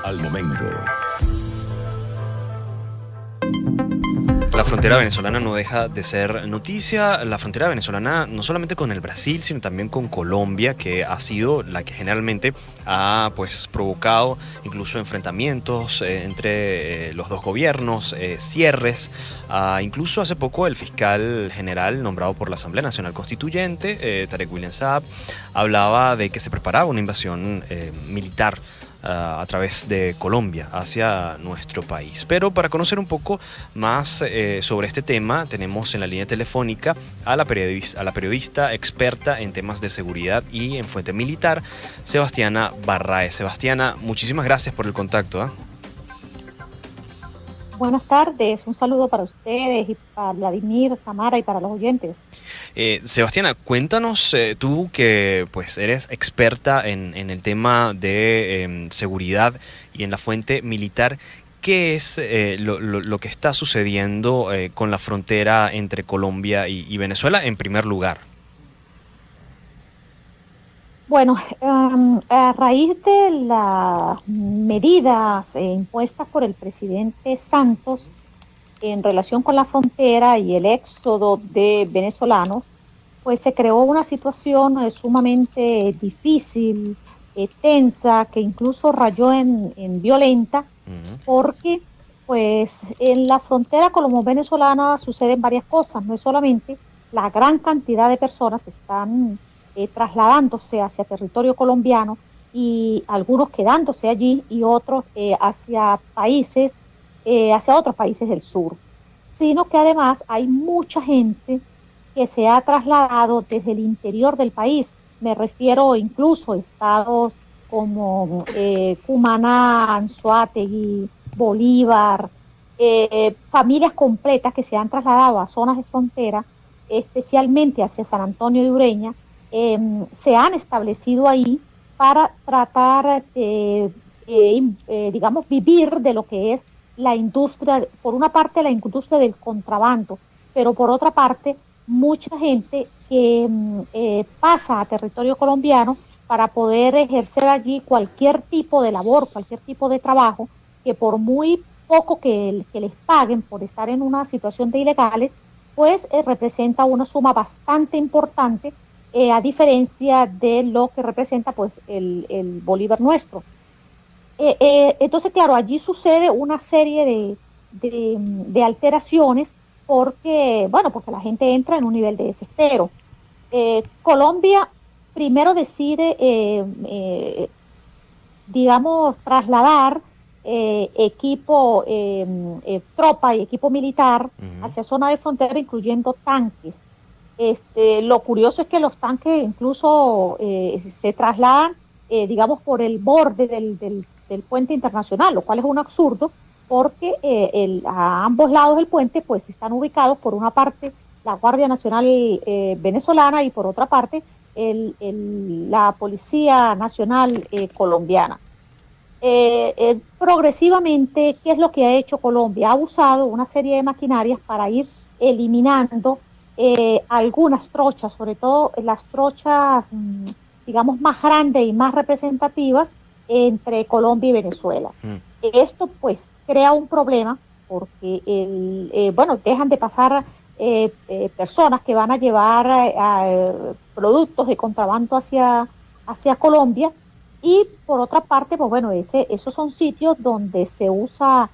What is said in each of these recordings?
al momento. La frontera venezolana no deja de ser noticia. La frontera venezolana no solamente con el Brasil, sino también con Colombia, que ha sido la que generalmente ha provocado incluso enfrentamientos entre los dos gobiernos, cierres. Incluso hace poco el fiscal general nombrado por la Asamblea Nacional Constituyente, Tarek William Saab, hablaba de que se preparaba una invasión militar a través de Colombia hacia nuestro país. Pero para conocer un poco más sobre este tema, tenemos en la línea telefónica a la periodista experta en temas de seguridad y en fuente militar, Sebastiana Barraez. Sebastiana, muchísimas gracias por el contacto, ¿eh? Buenas tardes, un saludo para ustedes y para Vladimir, Tamara y para los oyentes. Sebastiana, cuéntanos, tú que pues eres experta en el tema de seguridad y en la fuente militar, ¿qué es lo que está sucediendo con la frontera entre Colombia y Venezuela en primer lugar? Bueno, a raíz de las medidas impuestas por el presidente Santos en relación con la frontera y el éxodo de venezolanos, pues se creó una situación sumamente difícil, tensa, que incluso rayó en violenta, porque pues en la frontera colombo-venezolana suceden varias cosas. No es solamente la gran cantidad de personas que están trasladándose hacia territorio colombiano y algunos quedándose allí y otros hacia otros países del sur, sino que además hay mucha gente que se ha trasladado desde el interior del país. Me refiero incluso a estados como Cumaná, Anzoátegui, Bolívar, familias completas que se han trasladado a zonas de frontera, especialmente hacia San Antonio de Ureña, se han establecido ahí para tratar de, digamos, vivir de lo que es la industria, por una parte la industria del contrabando, pero por otra parte mucha gente que pasa a territorio colombiano para poder ejercer allí cualquier tipo de labor, cualquier tipo de trabajo, que por muy poco que les paguen por estar en una situación de ilegales, pues representa una suma bastante importante, a diferencia de lo que representa pues el Bolívar nuestro. Entonces, claro, allí sucede una serie de alteraciones porque la gente entra en un nivel de desespero. Colombia primero decide, digamos, trasladar tropa y equipo militar hacia zona de frontera, incluyendo tanques. Lo curioso es que los tanques incluso se trasladan, digamos, por el borde del puente internacional, lo cual es un absurdo porque a ambos lados del puente pues están ubicados por una parte la Guardia Nacional venezolana y por otra parte la Policía Nacional colombiana. Progresivamente, ¿qué es lo que ha hecho Colombia? Ha usado una serie de maquinarias para ir eliminando algunas trochas, sobre todo las trochas, digamos, más grandes y más representativas entre Colombia y Venezuela. Esto pues crea un problema porque dejan de pasar personas que van a llevar productos de contrabando hacia Colombia, y por otra parte, pues bueno, esos son sitios donde se usa,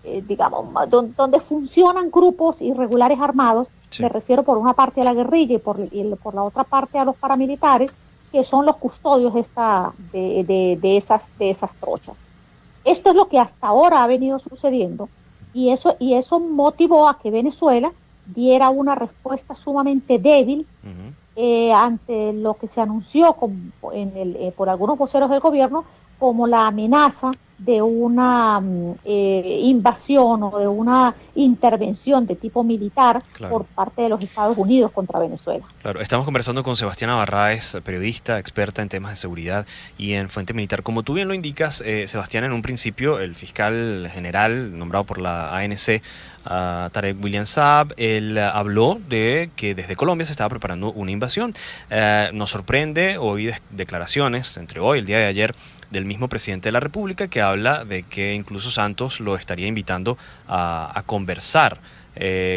digamos, donde funcionan grupos irregulares armados. Sí. Me refiero por una parte a la guerrilla y por la otra parte a los paramilitares, que son los custodios de esas trochas. Esto es lo que hasta ahora ha venido sucediendo, y eso motivó a que Venezuela diera una respuesta sumamente débil ante lo que se anunció por algunos voceros del gobierno como la amenaza de una invasión o de una intervención de tipo militar, claro, por parte de los Estados Unidos contra Venezuela. Claro, estamos conversando con Sebastiana Barraez, periodista, experta en temas de seguridad y en fuente militar. Como tú bien lo indicas, Sebastiana, en un principio el fiscal general nombrado por la ANC, Tarek William Saab, él habló de que desde Colombia se estaba preparando una invasión. Nos sorprende oír declaraciones entre hoy, el día de ayer, del mismo presidente de la República, que habla de que incluso Santos lo estaría invitando a conversar.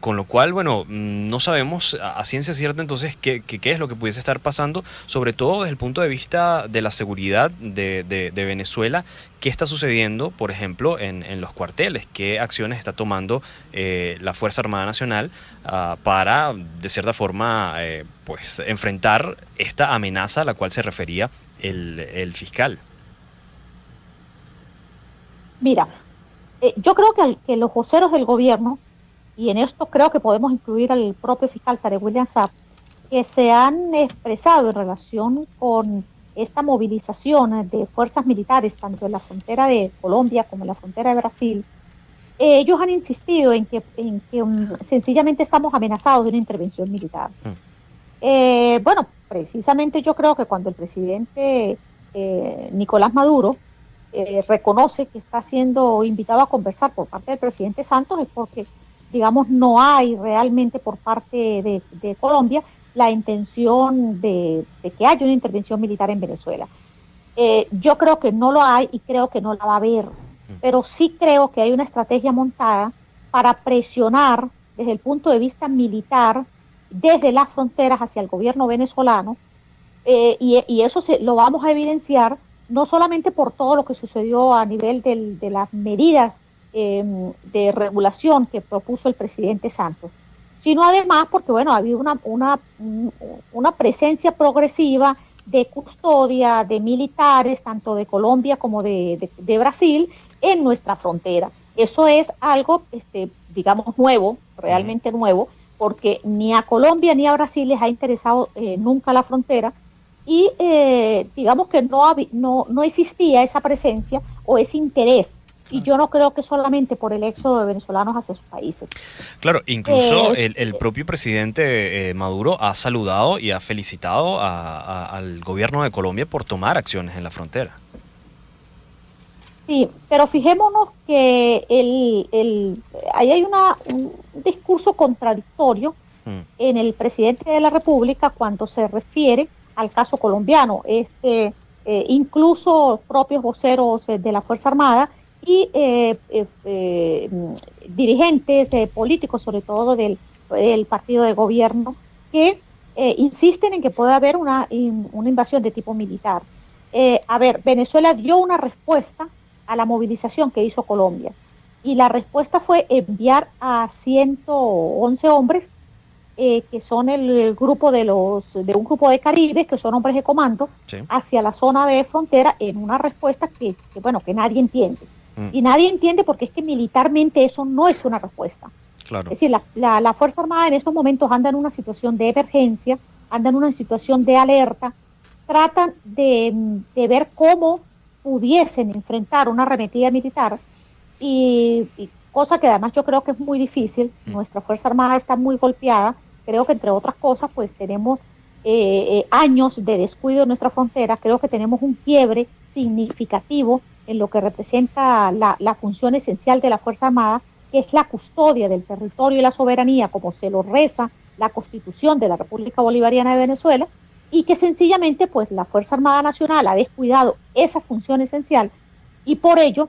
Con lo cual, bueno, no sabemos a ciencia cierta entonces qué es lo que pudiese estar pasando, sobre todo desde el punto de vista de la seguridad de Venezuela. ¿Qué está sucediendo, por ejemplo, en los cuarteles? ¿Qué acciones está tomando la Fuerza Armada Nacional para, de cierta forma, pues enfrentar esta amenaza a la cual se refería el fiscal? Mira, yo creo que los voceros del gobierno, y en esto creo que podemos incluir al propio fiscal Tarek William Saab, que se han expresado en relación con esta movilización de fuerzas militares, tanto en la frontera de Colombia como en la frontera de Brasil. Ellos han insistido en que sencillamente estamos amenazados de una intervención militar. Bueno, precisamente yo creo que cuando el presidente Nicolás Maduro reconoce que está siendo invitado a conversar por parte del presidente Santos, es porque, digamos, no hay realmente por parte de Colombia la intención de que haya una intervención militar en Venezuela. Yo creo que no lo hay y creo que no la va a haber, pero sí creo que hay una estrategia montada para presionar desde el punto de vista militar desde las fronteras hacia el gobierno venezolano, y eso lo vamos a evidenciar no solamente por todo lo que sucedió a nivel de las medidas de regulación que propuso el presidente Santos, sino además porque, bueno, ha habido una presencia progresiva de custodia de militares, tanto de Colombia como de Brasil, en nuestra frontera. Eso es algo, digamos, nuevo, realmente nuevo, porque ni a Colombia ni a Brasil les ha interesado nunca la frontera, y digamos que no existía esa presencia o ese interés. Y yo no creo que solamente por el éxodo de venezolanos hacia sus países. Claro, incluso el propio presidente Maduro ha saludado y ha felicitado al gobierno de Colombia por tomar acciones en la frontera. Sí, pero fijémonos que ahí hay un discurso contradictorio en el presidente de la República cuando se refiere al caso colombiano. Incluso propios voceros de la Fuerza Armada y dirigentes políticos, sobre todo del partido de gobierno, que insisten en que puede haber una invasión de tipo militar. A ver, Venezuela dio una respuesta a la movilización que hizo Colombia, y la respuesta fue enviar a 111 hombres, que son el grupo de un grupo de caribes, que son hombres de comando, sí, hacia la zona de frontera, en una respuesta que nadie entiende. Y nadie entiende porque es que militarmente eso no es una respuesta. Claro. Es decir, la Fuerza Armada en estos momentos anda en una situación de emergencia, anda en una situación de alerta, tratan de ver cómo pudiesen enfrentar una arremetida militar, y cosa que además yo creo que es muy difícil. Nuestra Fuerza Armada está muy golpeada. Creo que, entre otras cosas, pues tenemos años de descuido en nuestra frontera. Creo que tenemos un quiebre significativo en lo que representa la función esencial de la Fuerza Armada, que es la custodia del territorio y la soberanía, como se lo reza la Constitución de la República Bolivariana de Venezuela, y que sencillamente pues la Fuerza Armada Nacional ha descuidado esa función esencial, y por ello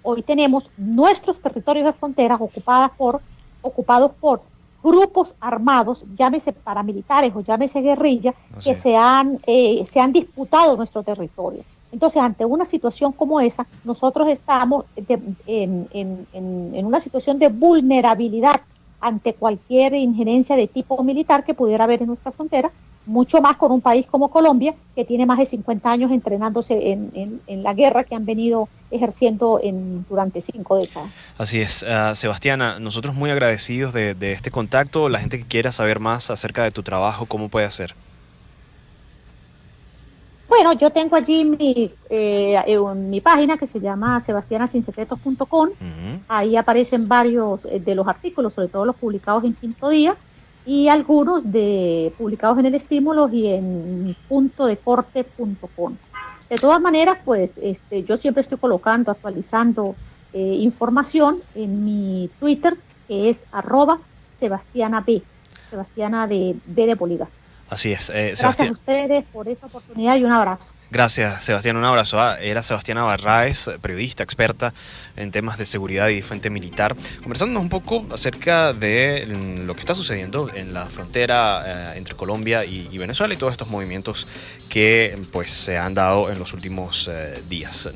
hoy tenemos nuestros territorios de fronteras ocupados por grupos armados, llámese paramilitares o llámese guerrilla, que se han disputado nuestro territorio. Entonces, ante una situación como esa, nosotros estamos en una situación de vulnerabilidad ante cualquier injerencia de tipo militar que pudiera haber en nuestra frontera, mucho más con un país como Colombia, que tiene más de 50 años entrenándose en la guerra que han venido ejerciendo durante 5 décadas. Así es. Sebastiana, nosotros muy agradecidos de este contacto. La gente que quiera saber más acerca de tu trabajo, ¿cómo puede hacer? Bueno, yo tengo allí mi página, que se llama sebastianasinsecretos.com. Ahí aparecen varios de los artículos, sobre todo los publicados en Quinto Día, y algunos publicados en El Estímulo y en puntodecorte.com. De todas maneras, pues yo siempre estoy colocando, actualizando información en mi Twitter, que es @SebastianaB, Sebastiana de Bolívar. Así es. Gracias a ustedes por esta oportunidad y un abrazo. Gracias, Sebastián. Un abrazo. Era Sebastiana Barraez, periodista experta en temas de seguridad y fuente militar, conversándonos un poco acerca de lo que está sucediendo en la frontera entre Colombia y Venezuela y todos estos movimientos que pues se han dado en los últimos días.